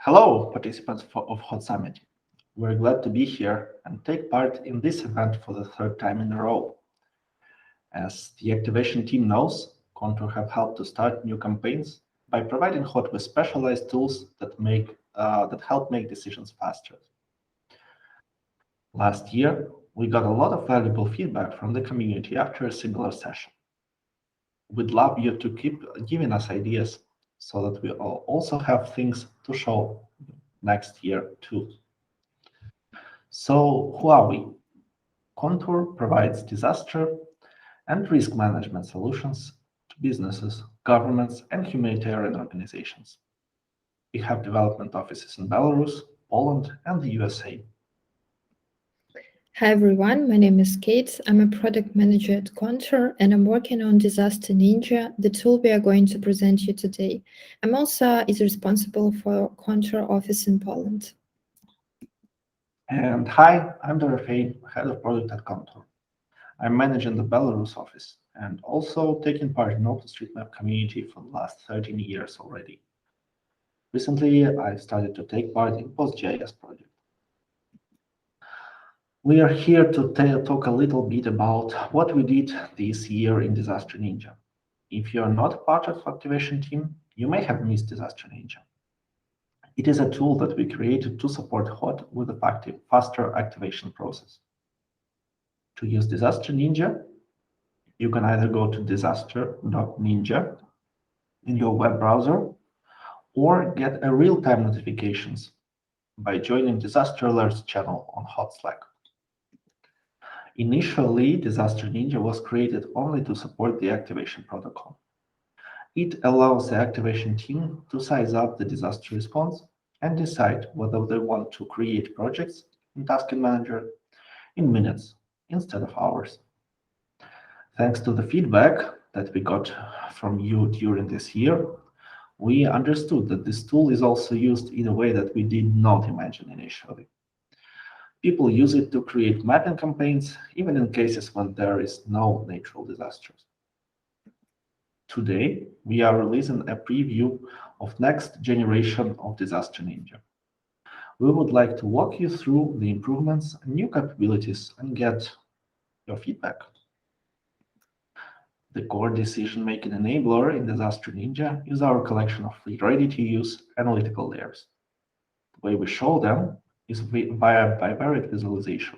Hello, participants of Hot Summit. We're glad to be here and take part in this event for the third time in a row. As the activation team knows, Kontur have helped to start new campaigns by providing Hot with specialized tools that help make decisions faster. Last year, we got a lot of valuable feedback from the community after a similar session. We'd love you to keep giving us ideas so that we all also have things to show next year too. So who are we? Kontur provides disaster and risk management solutions to businesses, governments, and humanitarian organizations. We have development offices in Belarus, Poland, and the USA. Hi everyone, my name is Kate. I'm a product manager at Kontur and I'm working on Disaster Ninja, the tool we are going to present you today. I'm also responsible for Kontur office in Poland. And hi, I'm Darafei, head of product at Kontur. I'm managing the Belarus office and also taking part in OpenStreetMap community for the last 13 years already. Recently, I started to take part in PostGIS project. We are here to talk a little bit about what we did this year in Disaster Ninja. If you are not part of the activation team, you may have missed Disaster Ninja. It is a tool that we created to support HOT with a faster activation process. To use Disaster Ninja, you can either go to disaster.ninja in your web browser or get a real-time notifications by joining Disaster Alerts channel on HOT Slack. Initially, Disaster Ninja was created only to support the activation protocol. It allows the activation team to size up the disaster response and decide whether they want to create projects in Tasking Manager in minutes instead of hours. Thanks to the feedback that we got from you during this year, we understood that this tool is also used in a way that we did not imagine initially. People use it to create mapping campaigns, even in cases when there is no natural disasters. Today, we are releasing a preview of next generation of Disaster Ninja. We would like to walk you through the improvements and new capabilities and get your feedback. The core decision-making enabler in Disaster Ninja is our collection of ready-to-use analytical layers. The way we show them is via bivariate visualization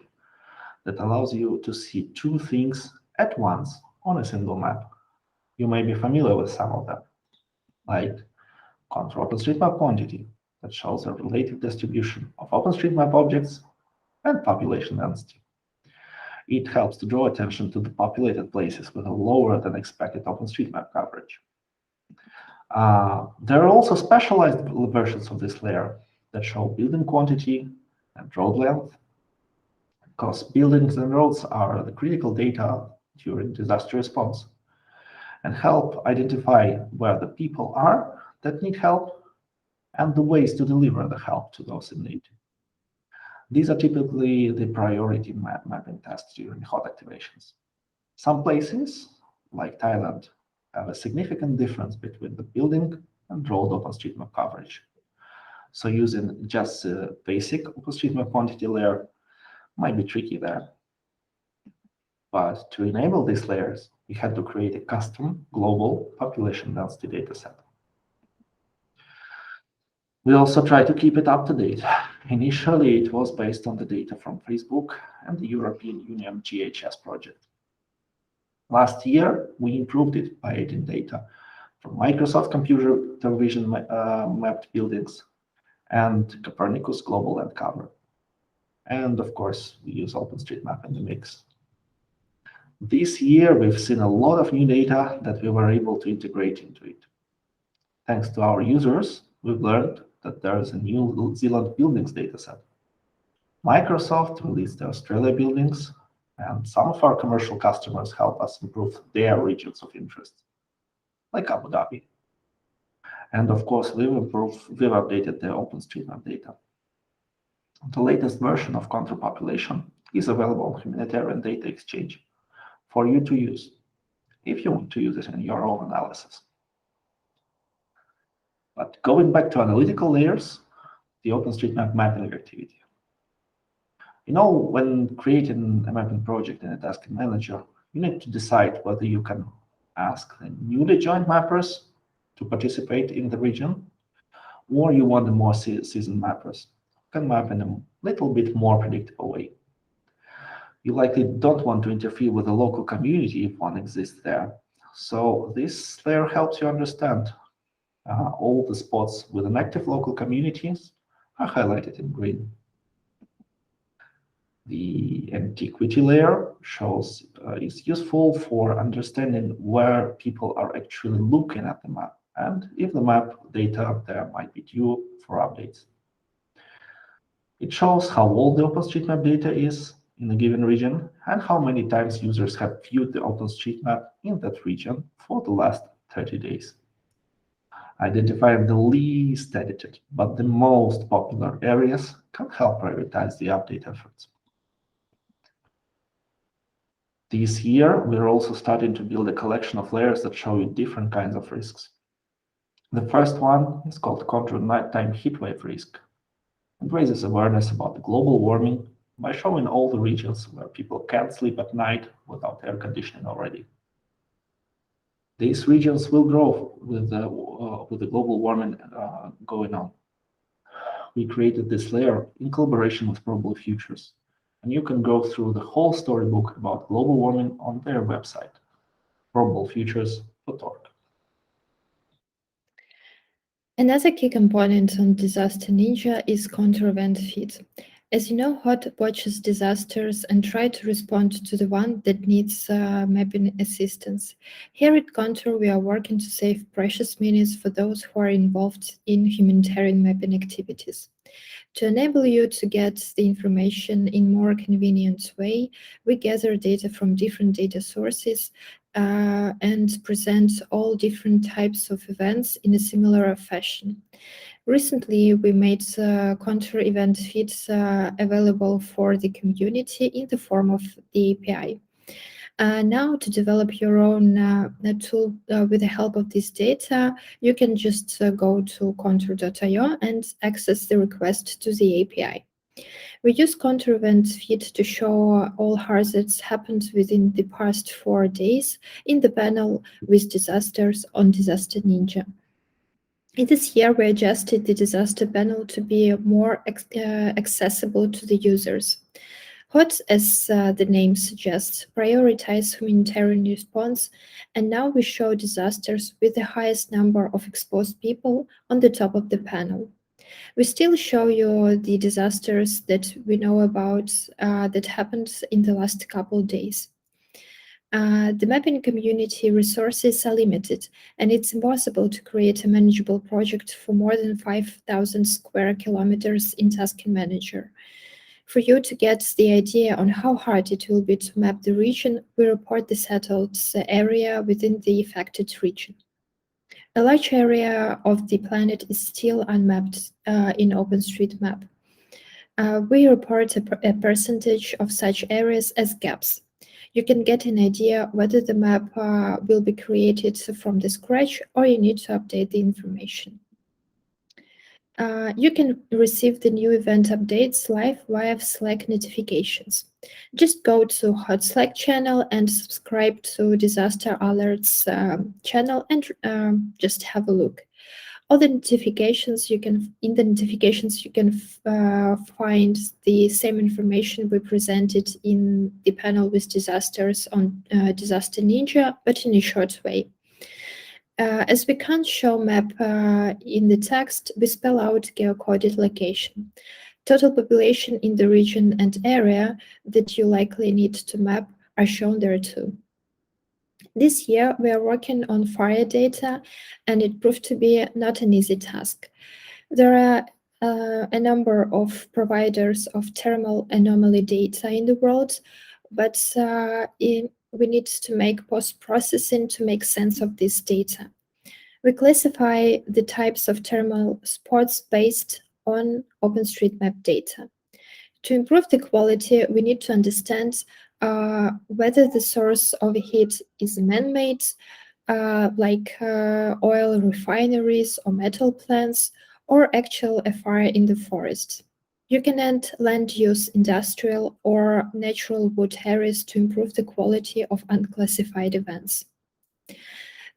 that allows you to see two things at once on a single map. You may be familiar with some of them, like Kontur OpenStreetMap quantity that shows a relative distribution of OpenStreetMap objects and population density. It helps to draw attention to the populated places with a lower than expected OpenStreetMap coverage. There are also specialized versions of this layer that show building quantity and road length, because buildings and roads are the critical data during disaster response and help identify where the people are that need help and the ways to deliver the help to those in need. These are typically the priority mapping tasks during hot activations. Some places, like Thailand, have a significant difference between the building and road OpenStreetMap coverage. So using just a basic OpenStreetMap quantity layer might be tricky there. But to enable these layers, we had to create a custom global population density dataset. We also try to keep it up to date. Initially, it was based on the data from Facebook and the European Union GHS project. Last year, we improved it by adding data from Microsoft Computer Vision mapped buildings and Copernicus Global Land Cover. And of course, we use OpenStreetMap in the mix. This year, we've seen a lot of new data that we were able to integrate into it. Thanks to our users, we've learned that there is a New Zealand buildings dataset. Microsoft released the Australia buildings, and some of our commercial customers help us improve their regions of interest, like Abu Dhabi. And of course, we've updated the OpenStreetMap data. The latest version of Kontur population is available on Humanitarian Data Exchange for you to use, if you want to use it in your own analysis. But going back to analytical layers, the OpenStreetMap mapping activity. When creating a mapping project in a task manager, you need to decide whether you can ask the newly joined mappers to participate in the region, or you want the more seasoned mappers who can map in a little bit more predictable way. You likely don't want to interfere with the local community if one exists there. So this layer helps you understand all the spots with an active local communities are highlighted in green. The antiquity layer is useful for understanding where people are actually looking at the map and if the map data there might be due for updates. It shows how old the OpenStreetMap data is in a given region and how many times users have viewed the OpenStreetMap in that region for the last 30 days. Identifying the least edited but the most popular areas can help prioritize the update efforts. This year, we're also starting to build a collection of layers that show you different kinds of risks. The first one is called Kontur nighttime heatwave risk. It raises awareness about global warming by showing all the regions where people can't sleep at night without air conditioning already. These regions will grow with the global warming going on. We created this layer in collaboration with Probable Futures, and you can go through the whole storybook about global warming on their website, probablefutures.org. Another key component on Disaster Ninja is Kontur event feed. As you know, HOT watches disasters and try to respond to the one that needs mapping assistance. Here at Kontur, we are working to save precious minutes for those who are involved in humanitarian mapping activities. To enable you to get the information in more convenient way, we gather data from different data sources and present all different types of events in a similar fashion. Recently, we made Kontur event feeds available for the community in the form of the API. Now, to develop your own tool with the help of this data, you can just go to kontur.io and access the request to the API. We use Kontur event feed to show all hazards happened within the past 4 days in the panel with disasters on Disaster Ninja. In this year, we adjusted the disaster panel to be more accessible to the users. HOT, as the name suggests, prioritize humanitarian response, and now we show disasters with the highest number of exposed people on the top of the panel. We still show you the disasters that we know about that happened in the last couple of days. The mapping community resources are limited, and it's impossible to create a manageable project for more than 5,000 square kilometers in Task Manager. For you to get the idea on how hard it will be to map the region, we report the settled area within the affected region. A large area of the planet is still unmapped in OpenStreetMap. We report a percentage of such areas as gaps. You can get an idea whether the map will be created from the scratch or you need to update the information. You can receive the new event updates live via Slack notifications. Just go to Hot Slack channel and subscribe to Disaster Alerts channel and just have a look. All the notifications you can find the same information we presented in the panel with disasters on Disaster Ninja, but in a short way. As we can't show map in the text, we spell out geocoded location. Total population in the region and area that you likely need to map are shown there too. This year, we are working on fire data, and it proved to be not an easy task. There are a number of providers of thermal anomaly data in the world, but we need to make post-processing to make sense of this data. We classify the types of thermal spots based on OpenStreetMap data. To improve the quality, we need to understand whether the source of heat is man-made, like oil refineries or metal plants, or actual a fire in the forest. You can add land use, industrial, or natural wood areas to improve the quality of unclassified events.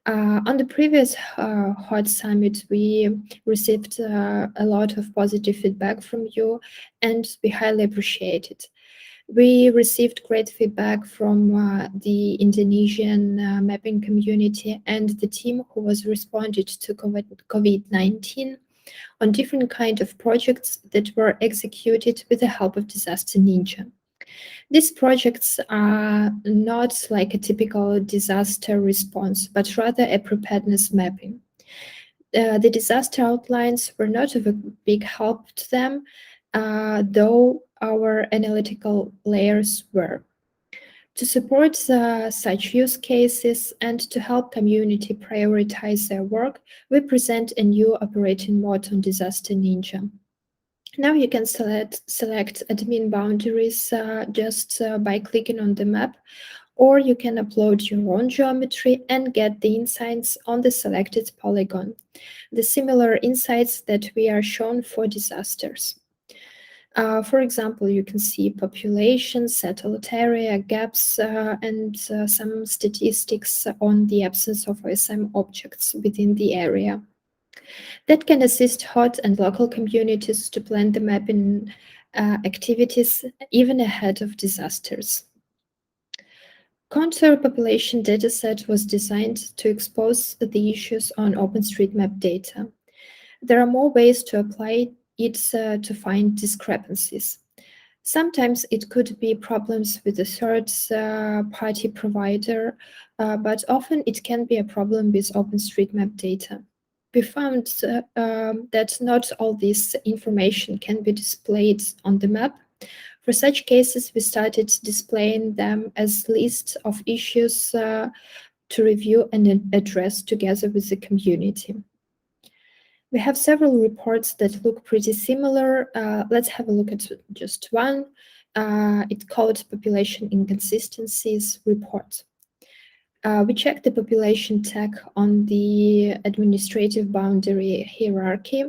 On the previous HOT Summit, we received a lot of positive feedback from you, and we highly appreciate it. We received great feedback from the Indonesian mapping community and the team who was responded to COVID-19 on different kind of projects that were executed with the help of Disaster Ninja. These projects are not like a typical disaster response, but rather a preparedness mapping. The disaster outlines were not of a big help to them, though our analytical layers were. To support such use cases and to help community prioritize their work, we present a new operating mode on Disaster Ninja. Now you can select admin boundaries just by clicking on the map, or you can upload your own geometry and get the insights on the selected polygon, the similar insights that we are shown for disasters. For example, you can see population, settled area, gaps, and some statistics on the absence of OSM objects within the area. That can assist hot and local communities to plan the mapping activities even ahead of disasters. Kontur population dataset was designed to expose the issues on OpenStreetMap data. There are more ways to apply it to find discrepancies. Sometimes it could be problems with a third-party provider, but often it can be a problem with OpenStreetMap data. We found that not all this information can be displayed on the map. For such cases, we started displaying them as lists of issues to review and address together with the community. We have several reports that look pretty similar. Let's have a look at just one. It's called Population Inconsistencies Report. We checked the population tag on the administrative boundary hierarchy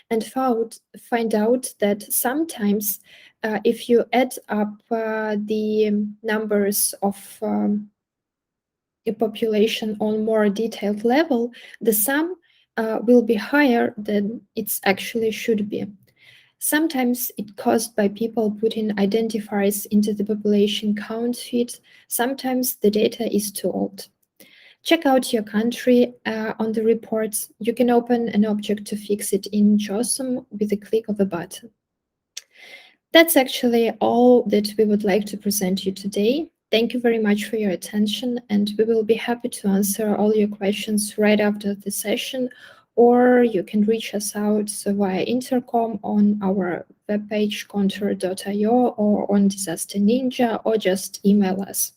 and find out that sometimes if you add up the numbers of a population on more detailed level, the sum will be higher than it actually should be. Sometimes it's caused by people putting identifiers into the population count feed. Sometimes the data is too old. Check out your country on the reports. You can open an object to fix it in JOSM with a click of a button. That's actually all that we would like to present you today. Thank you very much for your attention, and we will be happy to answer all your questions right after the session, or you can reach us out via intercom on our webpage kontur.io or on Disaster Ninja, or just email us.